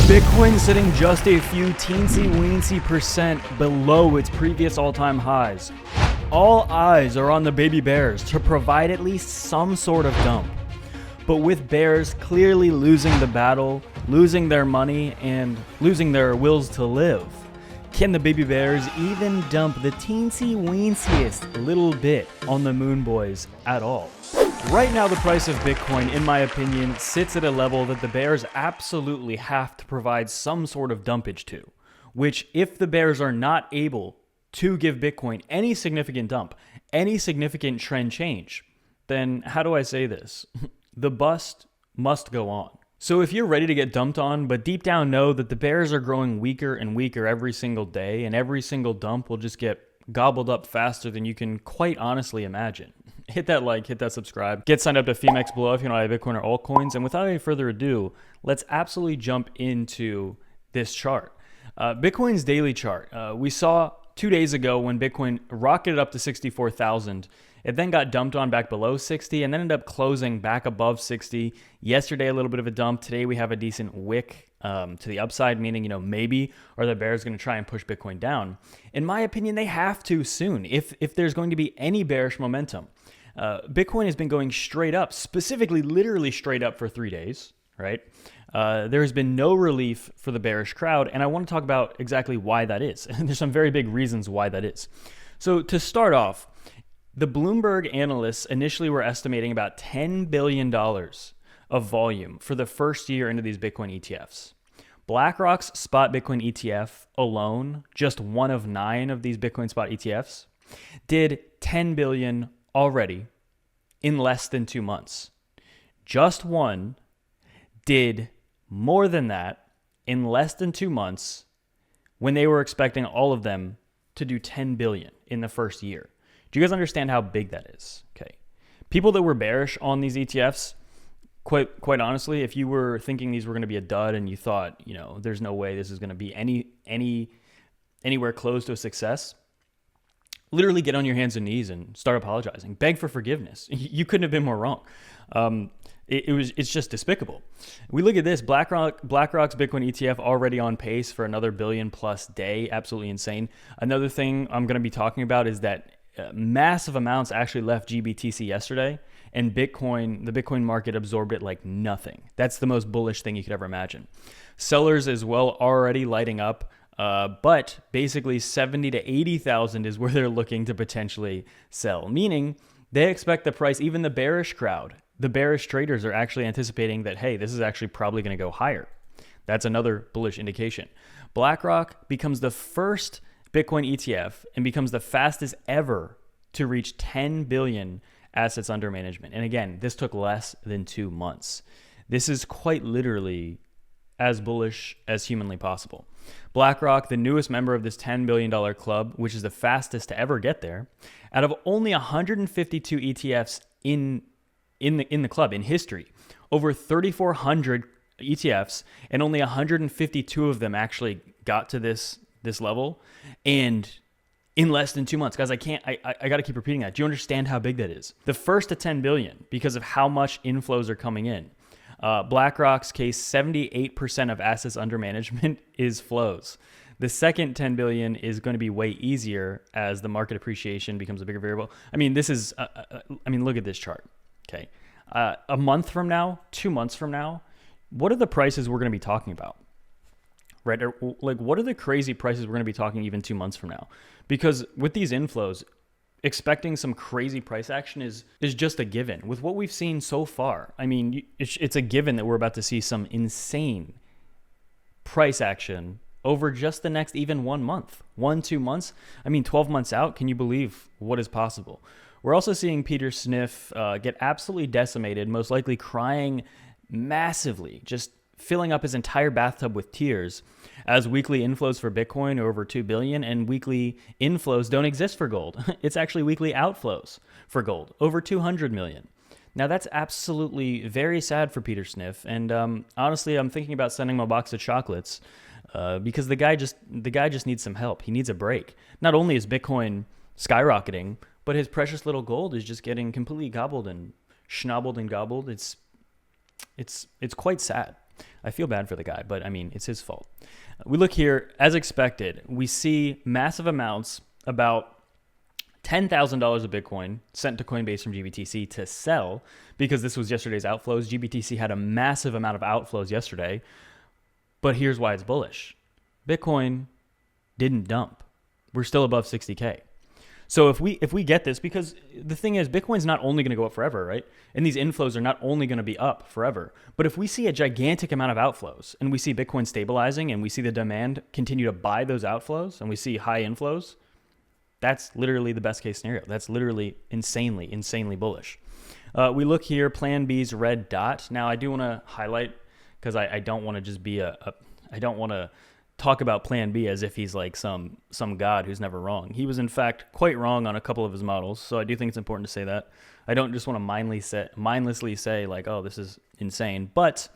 Bitcoin sitting just a few teensy-weensy percent below its previous all-time highs. All eyes are on the baby bears to provide at least some sort of dump. But with bears clearly losing the battle, losing their money, and losing their wills to live, can the baby bears even dump the teensy-weensiest little bit on the Moon Boys at all? Right now, the price of Bitcoin, in my opinion, sits at a level that the bears absolutely have to provide some sort of dumpage to, which if the bears are not able to give Bitcoin any significant dump, any significant trend change, then how do I say this? The bust must go on. So if you're ready to get dumped on, but deep down know that the bears are growing weaker and weaker every single day, and every single dump will just get gobbled up faster than you can quite honestly imagine, hit that like, hit that subscribe, get signed up to FEMEX below if you don't have Bitcoin or altcoins. And without any further ado, let's absolutely jump into this chart. Bitcoin's daily chart. We saw 2 days ago when Bitcoin rocketed up to 64,000. It then got dumped on back below 60 and then ended up closing back above 60. Yesterday, a little bit of a dump. Today, we have a decent wick to the upside, meaning, maybe are the bears going to try and push Bitcoin down? In my opinion, they have to soon if there's going to be any bearish momentum. Bitcoin has been going straight up, specifically literally straight up for 3 days, right? There has been no relief for the bearish crowd, and I want to talk about exactly why that is. And there's some very big reasons why that is. So to start off, the Bloomberg analysts initially were estimating about $10 billion of volume for the first year into these Bitcoin ETFs. BlackRock's spot Bitcoin ETF alone, just one of 9 of these Bitcoin spot ETFs, did $10 billion already in less than 2 months. Just one did more than that in less than 2 months when they were expecting all of them to do 10 billion in the first year. Do you guys understand how big that is? Okay. People that were bearish on these ETFs, quite honestly, if you were thinking these were going to be a dud and you thought, there's no way this is going to be anywhere close to a success, literally get on your hands and knees and start apologizing. Beg for forgiveness. You couldn't have been more wrong. It's just despicable. We look at this, BlackRock's Bitcoin ETF already on pace for another billion plus day. Absolutely insane. Another thing I'm going to be talking about is that massive amounts actually left GBTC yesterday, and the Bitcoin market absorbed it like nothing. That's the most bullish thing you could ever imagine. Sellers as well already lighting up. But basically 70 to 80,000 is where they're looking to potentially sell, meaning they expect the price, even the bearish crowd, the bearish traders are actually anticipating that, hey, this is actually probably going to go higher. That's another bullish indication. BlackRock becomes the first Bitcoin ETF and becomes the fastest ever to reach 10 billion assets under management. And again, this took less than 2 months. This is quite literally as bullish as humanly possible. BlackRock, the newest member of this $10 billion club, which is the fastest to ever get there, out of only 152 ETFs in the club in history, over 3,400 ETFs, and only 152 of them actually got to this level, and in less than 2 months. Guys, I got to keep repeating that. Do you understand how big that is? The first to 10 billion because of how much inflows are coming in. BlackRock's case, 78% of assets under management is flows. The second 10 billion is going to be way easier as the market appreciation becomes a bigger variable. Look at this chart. Okay. A month from now, 2 months from now, what are the prices we're going to be talking about? Right? Like, what are the crazy prices we're going to be talking even 2 months from now? Because with these inflows, expecting some crazy price action is just a given. With what we've seen so far, it's a given that we're about to see some insane price action over just the next even 1 month, 2 months. 12 months out, can you believe what is possible? We're also seeing Peter Sniff get absolutely decimated, most likely crying massively, just filling up his entire bathtub with tears as weekly inflows for Bitcoin are over 2 billion and weekly inflows don't exist for gold. It's actually weekly outflows for gold, over 200 million. Now that's absolutely very sad for Peter Sniff. And honestly, I'm thinking about sending him a box of chocolates because the guy just needs some help. He needs a break. Not only is Bitcoin skyrocketing, but his precious little gold is just getting completely gobbled and schnobbled and gobbled. It's quite sad. I feel bad for the guy, but I mean, it's his fault. We look here, as expected, we see massive amounts, about $10,000 of Bitcoin sent to Coinbase from GBTC to sell, because this was yesterday's outflows. GBTC had a massive amount of outflows yesterday, but here's why it's bullish. Bitcoin didn't dump. We're still above 60K. So if we get this, because the thing is, Bitcoin's not only going to go up forever, right? And these inflows are not only going to be up forever. But if we see a gigantic amount of outflows and we see Bitcoin stabilizing and we see the demand continue to buy those outflows and we see high inflows, that's literally the best case scenario. That's literally insanely bullish. We look here, Plan B's red dot. Now I do want to highlight, because I don't want to just be I don't want to talk about Plan B as if he's like some god who's never wrong. He was in fact quite wrong on a couple of his models, so I do think it's important to say that. I don't just want to mindlessly say like, oh, this is insane. But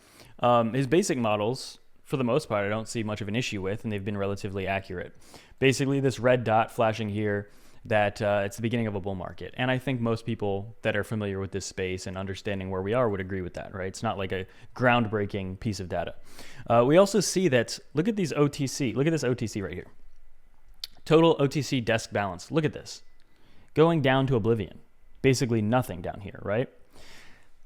his basic models, for the most part, I don't see much of an issue with, and they've been relatively accurate. Basically, this red dot flashing here, that it's the beginning of a bull market. And I think most people that are familiar with this space and understanding where we are would agree with that, right? It's not like a groundbreaking piece of data. We also see that, look at these OTC. Look at this OTC right here. Total OTC desk balance. Look at this. Going down to oblivion. Basically nothing down here, right?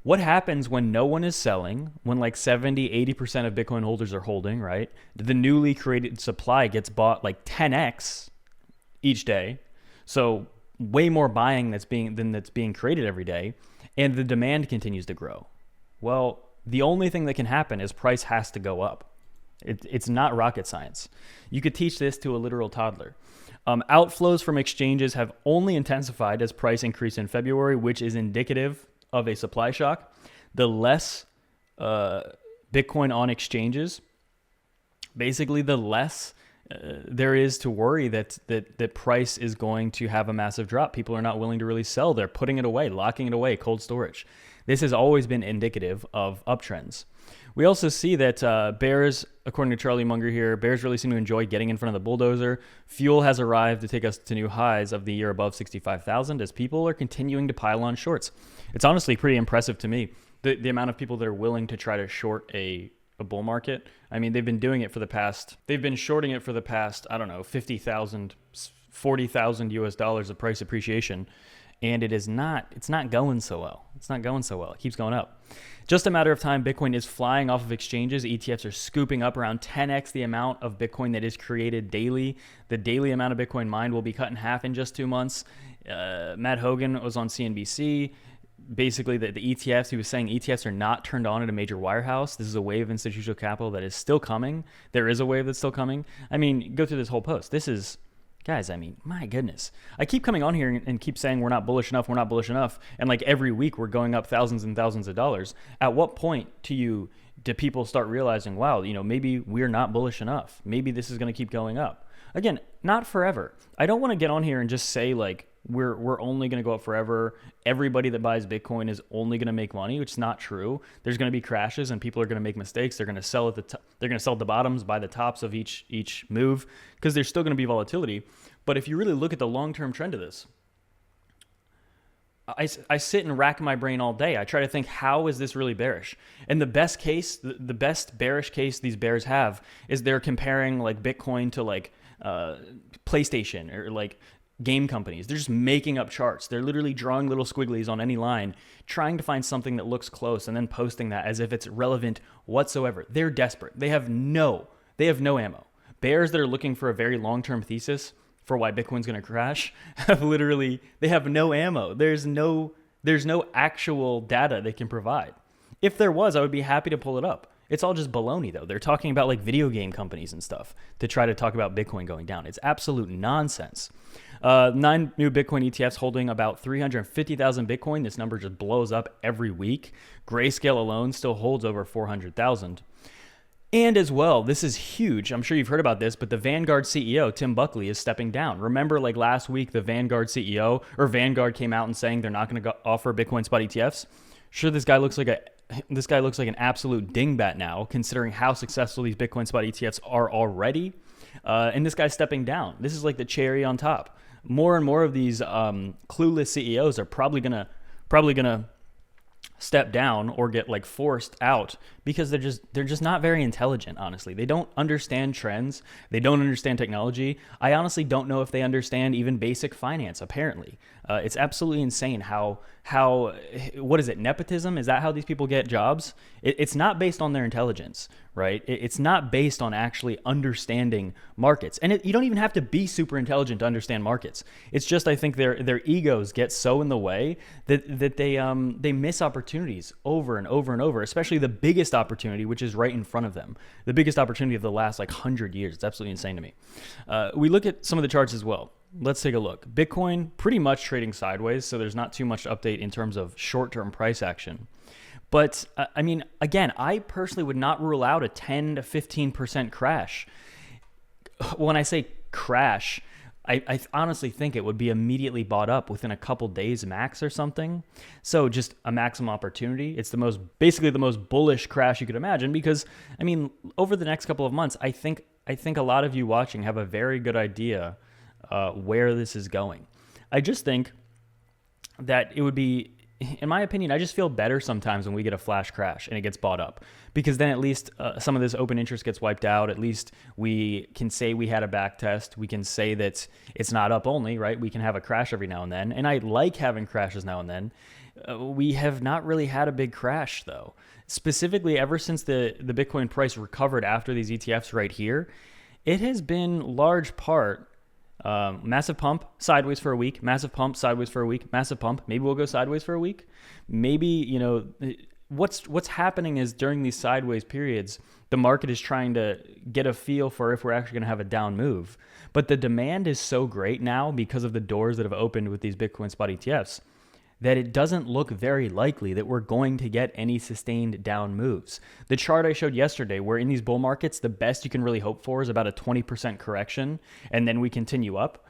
What happens when no one is selling, when like 70, 80% of Bitcoin holders are holding, right? The newly created supply gets bought like 10x each day. So way more buying that's being created every day, and the demand continues to grow. Well, the only thing that can happen is price has to go up. It's not rocket science. You could teach this to a literal toddler. Outflows from exchanges have only intensified as price increased in February, which is indicative of a supply shock. The less Bitcoin on exchanges, basically the less there is to worry that price is going to have a massive drop. People are not willing to really sell. They're putting it away, locking it away, cold storage. This has always been indicative of uptrends. We also see that bears, according to Charlie Munger here, bears really seem to enjoy getting in front of the bulldozer. Fuel has arrived to take us to new highs of the year above 65,000 as people are continuing to pile on shorts. It's honestly pretty impressive to me, the amount of people that are willing to try to short a bull market. I mean, they've been shorting it for the past, I don't know, 50,000, 40,000 US dollars of price appreciation. And it's not going so well. It's not going so well. It keeps going up. Just a matter of time, Bitcoin is flying off of exchanges. ETFs are scooping up around 10x the amount of Bitcoin that is created daily. The daily amount of Bitcoin mined will be cut in half in just 2 months. Matt Hogan was on CNBC. Basically, the ETFs, he was saying ETFs are not turned on at a major wirehouse. This is a wave of institutional capital that is still coming. There is a wave that's still coming. I mean, go through this whole post. Guys, I mean, my goodness. I keep coming on here and keep saying we're not bullish enough. And like every week we're going up thousands and thousands of dollars. At what point do people start realizing, wow, maybe we're not bullish enough. Maybe this is going to keep going up. Again, not forever. I don't want to get on here and just say like we're only going to go up forever. Everybody that buys Bitcoin is only going to make money, which is not true. There's going to be crashes and people are going to make mistakes. They're going to sell they're going to sell at the bottoms, buy the tops of each move, because there's still going to be volatility. But if you really look at the long-term trend of this, I sit and rack my brain all day. I try to think, how is this really bearish? And the best case, the best bearish case these bears have is they're comparing like Bitcoin to like PlayStation or like game companies. They're just making up charts. They're literally drawing little squigglies on any line, trying to find something that looks close and then posting that as if it's relevant whatsoever. They're desperate. They have no ammo. Bears that are looking for a very long-term thesis for why Bitcoin's going to crash they have no ammo. There's no actual data they can provide. If there was, I would be happy to pull it up. It's all just baloney, though. They're talking about like video game companies and stuff to try to talk about Bitcoin going down. It's absolute nonsense. 9 new Bitcoin ETFs holding about 350,000 Bitcoin. This number just blows up every week. Grayscale alone still holds over 400,000. And as well, this is huge. I'm sure you've heard about this, but the Vanguard CEO, Tim Buckley, is stepping down. Remember, like last week, the Vanguard CEO or Vanguard came out and saying they're not going to offer Bitcoin spot ETFs. Sure, this guy looks like an absolute dingbat now, considering how successful these Bitcoin spot ETFs are already. And this guy's stepping down. This is like the cherry on top. More and more of these clueless CEOs are probably gonna step down or get like forced out because they're just not very intelligent. Honestly, they don't understand trends, they don't understand technology. I honestly don't know if they understand even basic finance. Apparently, it's absolutely insane how what is it, nepotism? Is that how these people get jobs? It's not based on their intelligence, right? It's not based on actually understanding markets, and you don't even have to be super intelligent to understand markets. It's just, I think their egos get so in the way that they miss opportunities over and over and over, especially the biggest opportunity, which is right in front of them, the biggest opportunity of the last like 100 years. It's absolutely insane to me. We look at some of the charts as well. Let's take a look. Bitcoin pretty much trading sideways, so there's not too much to update in terms of short-term price action. But I mean, again, I personally would not rule out a 10 to 15% crash. When I say crash, I honestly think it would be immediately bought up within a couple days max or something. So just a maximum opportunity. It's basically the most bullish crash you could imagine, because I mean, over the next couple of months, I think a lot of you watching have a very good idea where this is going. I just think that it would be, in my opinion, I just feel better sometimes when we get a flash crash and it gets bought up, because then at least some of this open interest gets wiped out. At least we can say we had a back test. We can say that it's not up only, right? We can have a crash every now and then. And I like having crashes now and then. We have not really had a big crash though. Specifically, ever since the Bitcoin price recovered after these ETFs right here, it has been large part massive pump, sideways for a week, massive pump, sideways for a week, massive pump. Maybe we'll go sideways for a week. Maybe, you know, what's happening is during these sideways periods, the market is trying to get a feel for if we're actually going to have a down move. But the demand is so great now because of the doors that have opened with these Bitcoin spot ETFs that it doesn't look very likely that we're going to get any sustained down moves. The chart I showed yesterday, where in these bull markets, the best you can really hope for is about a 20% correction, and then we continue up.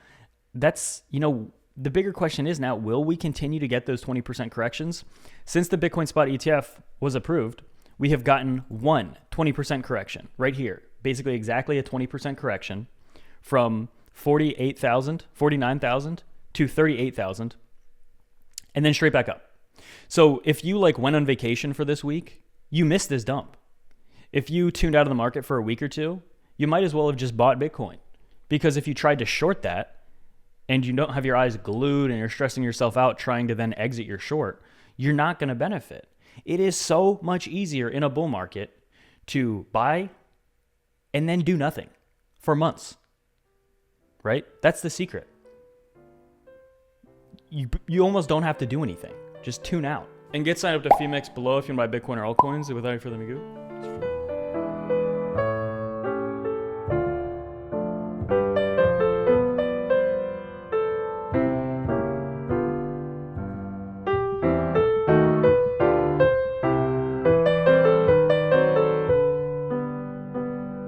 That's, you know, the bigger question is now, will we continue to get those 20% corrections? Since the Bitcoin spot ETF was approved, we have gotten one 20% correction right here, basically exactly a 20% correction from 49,000 to 38,000. And then straight back up. So if you like went on vacation for this week, you missed this dump. If you tuned out of the market for a week or two, you might as well have just bought Bitcoin. Because if you tried to short that and you don't have your eyes glued and you're stressing yourself out trying to then exit your short, you're not going to benefit. It is so much easier in a bull market to buy and then do nothing for months, right? That's the secret. You almost don't have to do anything. Just tune out. And get signed up to Femex below if you want to buy Bitcoin or altcoins. Without any further ado,